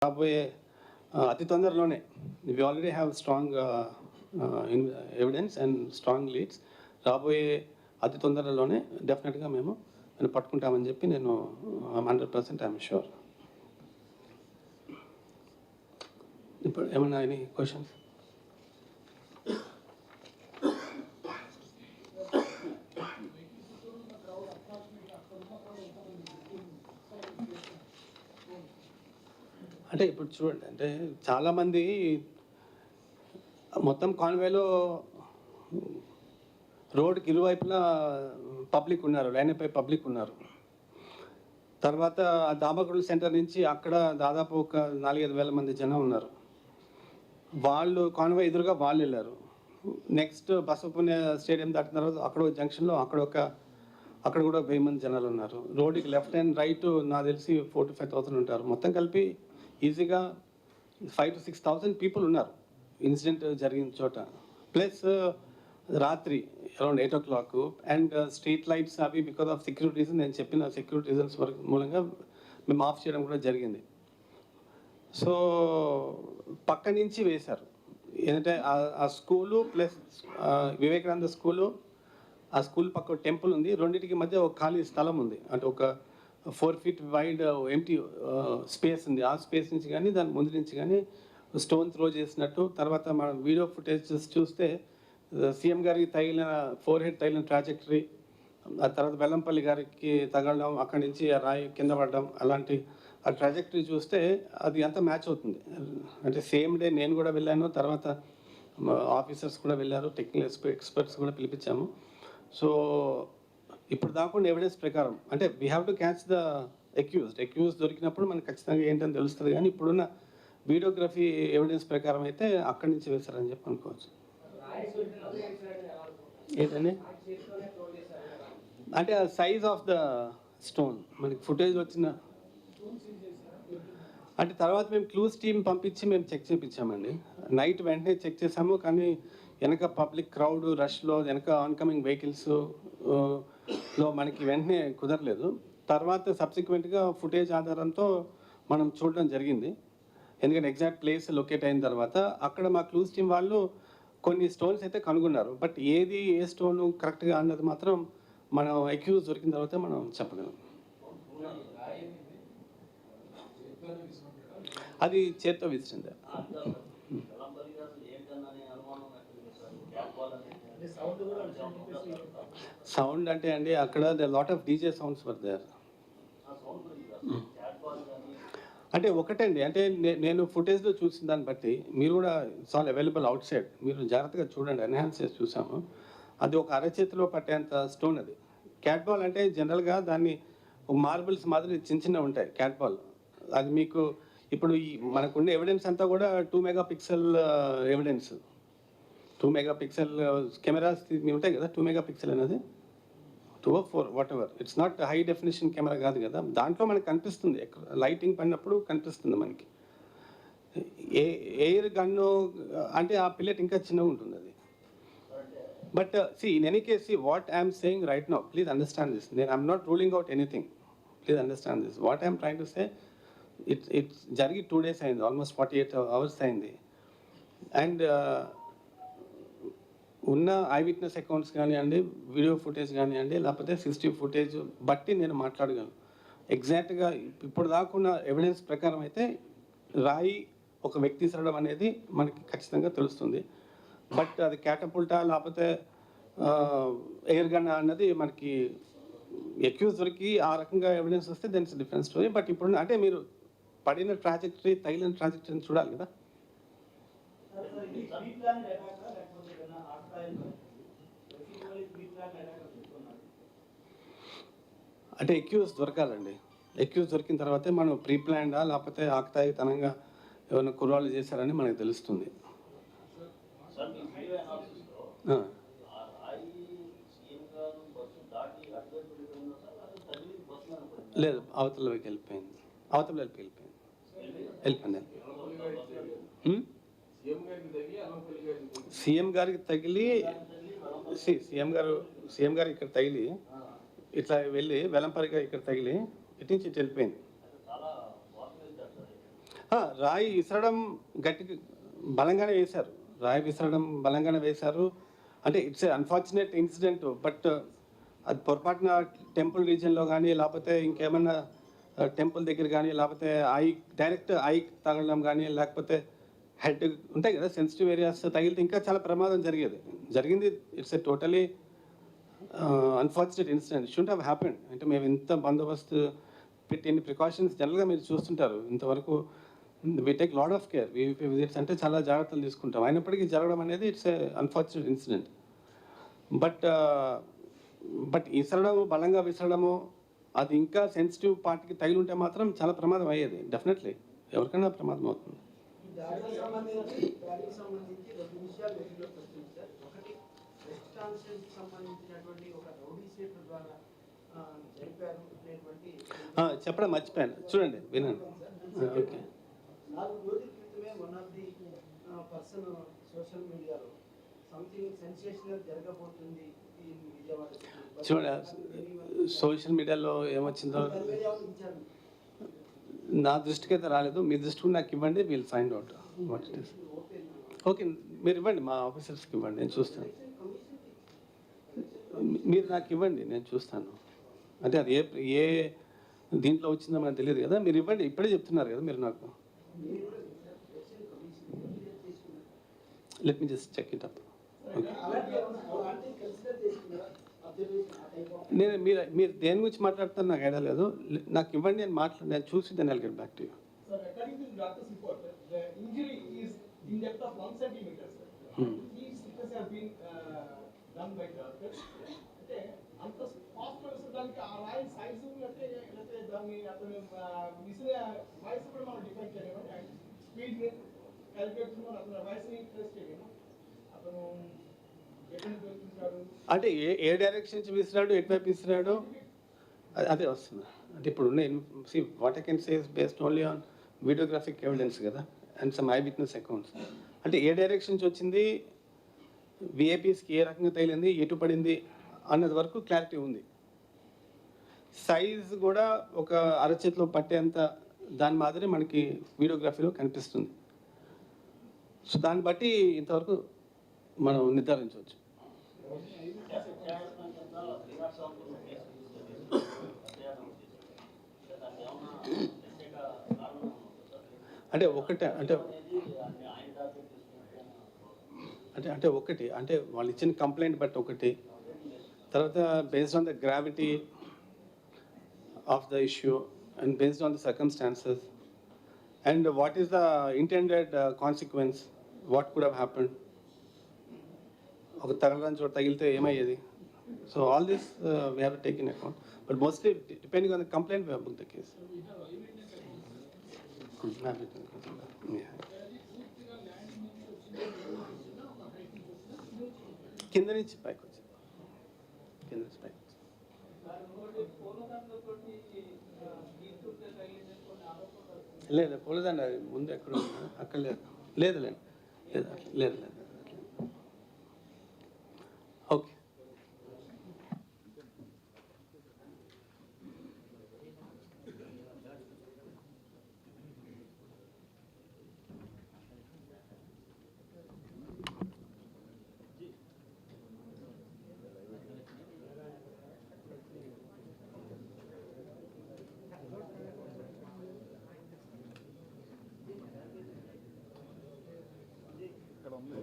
రాబోయే అతి తొందరలోనే we already have strong evidence and strong leads. రాబోయే అతి తొందరలోనే డెఫినెట్గా మేము పట్టుకుంటామని చెప్పి నేను 100% ఐఎమ్ షూర్. ఇప్పుడు ఏమన్నా ఎనీ క్వశ్చన్స్? అంటే ఇప్పుడు చూడండి, అంటే చాలామంది మొత్తం కాన్వేలో రోడ్కి ఇరువైపులా పబ్లిక్ ఉన్నారు, లైన్పై పబ్లిక్ ఉన్నారు. తర్వాత దామగూడ సెంటర్ నుంచి అక్కడ దాదాపు ఒక 4-5 వేల మంది జనం ఉన్నారు. వాళ్ళు కాన్వే ఎదురుగా వాళ్ళు వెళ్ళారు. నెక్స్ట్ బసవపుణ్య స్టేడియం దాటిన తర్వాత అక్కడ జంక్షన్లో అక్కడ కూడా 1000 మంది జనాలు ఉన్నారు. రోడ్డుకి లెఫ్ట్ అండ్ రైట్ నాకు తెలిసి 4,000 to 5,000 ఉంటారు. మొత్తం కలిపి ఈజీగా 5,000 to 6,000 పీపుల్ ఉన్నారు ఇన్సిడెంట్ జరిగిన చోట. ప్లస్ రాత్రి around 8 o'clock and street lights అవి బికాస్ ఆఫ్ సెక్యూరిటీ రీజన్, నేను చెప్పిన సెక్యూరిటీ రీజన్స్ మూలంగా మేము ఆఫ్ చేయడం కూడా జరిగింది. సో పక్క నుంచి వేశారు, ఏంటంటే ఆ స్కూలు ప్లస్ వివేకానంద స్కూలు, ఆ స్కూల్ పక్క టెంపుల్ ఉంది, రెండింటికి మధ్య ఒక ఖాళీ స్థలం ఉంది. అంటే ఒక 4 feet వైడ్ ఎంటీ స్పేస్ ఉంది. ఆ స్పేస్ నుంచి కానీ దాని ముందు నుంచి కానీ స్టోన్ త్రో చేసినట్టు. తర్వాత మనం వీడియో ఫుటేజ్ చూస్తే సీఎం గారికి తగిలిన ఫోర్-హెడ్ తగిలిన ట్రాజెక్టరీ, ఆ తర్వాత బెల్లంపల్లి గారికి తగలడం, అక్కడి నుంచి ఆ రాయి కింద పడడం, అలాంటి ఆ ట్రాజెక్టరీ చూస్తే అది అంతా మ్యాచ్ అవుతుంది. అంటే సేమ్ డే నేను కూడా వెళ్ళాను, తర్వాత ఆఫీసర్స్ కూడా వెళ్ళారు, టెక్నికల్ ఎక్స్పర్ట్స్ కూడా పిలిపించాము. సో ఇప్పుడు దాకుండా ఎవిడెన్స్ ప్రకారం అంటే we have to catch the excuse దొరికినప్పుడు మనకు ఖచ్చితంగా ఏంటని తెలుస్తుంది. కానీ ఇప్పుడున్న వీడియోగ్రఫీ ఎవిడెన్స్ ప్రకారం అయితే అక్కడి నుంచి వేశారని చెప్పి అనుకోవచ్చు. ఏంటండి అంటే ఆ సైజ్ ఆఫ్ ద స్టోన్ మనకి ఫుటేజ్ వచ్చిన అంటే తర్వాత మేము క్లూస్ టీమ్ పంపించి మేము చెక్ చేయించామండి. నైట్ వెంటనే చెక్ చేసాము, కానీ వెనక పబ్లిక్ క్రౌడ్ రష్లో వెనక ఆన్కమింగ్ వెహికల్స్లో మనకి వెంటనే కుదరలేదు. తర్వాత సబ్సిక్వెంట్గా ఫుటేజ్ ఆధారంతో మనం చూడడం జరిగింది. ఎందుకంటే ఎగ్జాక్ట్ ప్లేస్ లొకేట్ అయిన తర్వాత అక్కడ మా క్లూస్ టీమ్ వాళ్ళు కొన్ని స్టోన్స్ అయితే కనుగొన్నారు. బట్ ఏది ఏ స్టోన్ కరెక్ట్గా అన్నది మాత్రం మనం అక్యూజ్ దొరికిన తర్వాత మనం చెప్పగలం. అది చేత్తో విసిరింది. సౌండ్ అంటే అండి అక్కడ the lot of DJ sounds were there. అంటే ఒకటండి, అంటే నేను ఫుటేజ్లో చూసిన దాన్ని బట్టి మీరు కూడా it's all available out side, మీరు జాగ్రత్తగా చూడండి, ఎన్హాన్స్ చేసి చూసాము. అది ఒక అరచేతిలో పట్టేంత స్టోన్. అది క్యాట్ బాల్ అంటే జనరల్గా దాన్ని మార్బుల్స్ మాదిరి చిన్న చిన్న ఉంటాయి క్యాట్ బాల్. అది మీకు ఇప్పుడు ఈ మనకున్న ఎవిడెన్స్ అంతా కూడా 2 megapixel ఎవిడెన్స్. 2 megapixel కెమెరాస్ ఉంటాయి కదా, 2 megapixel అనేది 2 or 4 what ever, it's not high definition camera కాదు కదా. దాంట్లో మనకు కనిపిస్తుంది, లైటింగ్ పడినప్పుడు కనిపిస్తుంది మనకి. ఎయిర్ గన్ను అంటే ఆ పిల్లెట్ ఇంకా చిన్నగా ఉంటుంది అది. But in any case what I'm saying right now, please understand this. I'm not ruling out anything, please understand this. What I'm trying to say, it's జరిగి 2 days అయింది, ఆల్మోస్ట్ 48 hours అయింది. And ఉన్న I witness accounts కానివ్వండి, video footage కానివ్వండి, లేకపోతే CCTV footage బట్టి నేను మాట్లాడగలను. ఎగ్జాక్ట్గా ఇప్పుడు దాకున్న ఎవిడెన్స్ ప్రకారం అయితే రాయి ఒక వ్యక్తి సరడం అనేది మనకి ఖచ్చితంగా తెలుస్తుంది. బట్ అది క్యాటపుల్టా లేకపోతే ఎయిర్ గన్ అన్నది మనకి ఎక్యూజ్ దొరికి ఆ రకంగా ఎవిడెన్స్ వస్తే then it's different story. But ఇప్పుడు అంటే మీరు పడిన ట్రాజెక్టరీ, తగిలిన ట్రాజెక్టరీని చూడాలి కదా. అంటే ఎక్యూజ్ దొరకాలండి. ఎక్యూజ్ దొరికిన తర్వాతే మనం ప్రీ ప్లాన్డా లేకపోతే ఆకతాయితనంగా ఏమైనా కుర్రాళ్ళు చేశారని మనకు తెలుస్తుంది. లేదు, అవతల వైపు వెళ్ళిపోయింది. సీఎం గారికి తగిలి సీఎం గారు ఇక్కడ తగిలి ఇట్లా వెళ్ళి వెలంపరిగా ఇక్కడ తగిలి ఇటు నుంచి ఇటు వెళ్ళిపోయింది. రాయి విసరడం గట్టిగా బలంగానే వేశారు. రాయి విసరడం బలంగానే వేశారు. అంటే it's a unfortunate incident. But అది పొరపాటున టెంపుల్ రీజియన్లో కానీ లేకపోతే ఇంకేమన్నా టెంపుల్ దగ్గర కానీ లేకపోతే డైరెక్ట్ ఐకి తగలడం కానీ లేకపోతే హెడ్ ఉంటాయి కదా సెన్సిటివ్ ఏరియాస్ తగిలితే ఇంకా చాలా ప్రమాదం జరిగింది. It's a totally unfortunate incident. Should have happened. అంటే మేము ఇంత బందోబస్తు పెట్టి ఇన్ని ప్రికాషన్స్ జనరల్గా మీరు చూస్తుంటారు. ఇంతవరకు we take lot of care. Visits అంటే చాలా జాగ్రత్తలు తీసుకుంటాం. అయినప్పటికీ జరగడం అనేది it's a unfortunate incident. But విసరడము, బలంగా విసరడము, అది ఇంకా సెన్సిటివ్ పార్ట్కి తగిలి ఉంటే మాత్రం చాలా ప్రమాదం అయ్యేది. డెఫినెట్లీ ఎవరికైనా ప్రమాదం అవుతుంది. చెప్పడం మర్చిపోయాను, చూడండి వినండి. ఓకే, 4 రోజుల క్రితమే one of the person social మీడియాలో సంథింగ్ సెన్సేషనల్ జరగబోతుంది ఈ విజయవాడ. చూడండి సోషల్ మీడియాలో ఏమొచ్చిందో నా దృష్టికి అయితే రాలేదు. మీ దృష్టికి నాకు ఇవ్వండి, wheel find out what it is. Okay, మీరు ఇవ్వండి, మా ఆఫీసర్స్కి ఇవ్వండి, నేను చూస్తాను. మీరు నాకు ఇవ్వండి, నేను చూస్తాను. అంటే అది ఏ దీంట్లో వచ్చిందో మనకు తెలియదు కదా. మీరు ఇవ్వండి, ఇప్పుడే చెప్తున్నారు కదా మీరు నాకు. Let me just check it up. నేను మీరు దేని గురించి మాట్లాడుతారు నాకు ఐడియా లేదు. నాకు ఇవ్వండి, నేను చూసి దాన్ని I'll get back to you. అంటే ఏ డైరెక్షన్ నుంచి విసిరాడు, ఎటువైపు విసిరాడు అదే వస్తుంది. అంటే ఇప్పుడు what I can say is based only on videographic evidence కదా and some eyewitness accounts. అంటే ఏ డైరెక్షన్ నుంచి వచ్చింది, విఐపీస్కి ఏ రకంగా తగిలింది, ఎటు పడింది అన్నది వరకు క్లారిటీ ఉంది. సైజ్ కూడా ఒక అరచేతిలో పట్టేంత దాని మాదిరి మనకి వీడియోగ్రఫీలో కనిపిస్తుంది. సో దాన్ని బట్టి ఇంతవరకు మనం నిర్ధారించవచ్చు. అంటే ఒకటే అంటే ఒకటి అంటే వాళ్ళు ఇచ్చిన కంప్లైంట్ బట్టి ఒకటి, తర్వాత based on the gravity of the issue and based on the circumstances and what is the intended consequence, what could have happened, ఒక తగలని చోట తగిలితే ఏమయ్యేది. So all this we have to take in account, but mostly depending on the complaint we have book the case. కింద నుంచి పైకి వచ్చింది, కింద నుంచి పైకి వచ్చింది. లేదు పోలేదండి, అది ముందు ఎక్కడ అక్కడ లేదు. లేదు ఓకే. ఇక్కడ ఉంది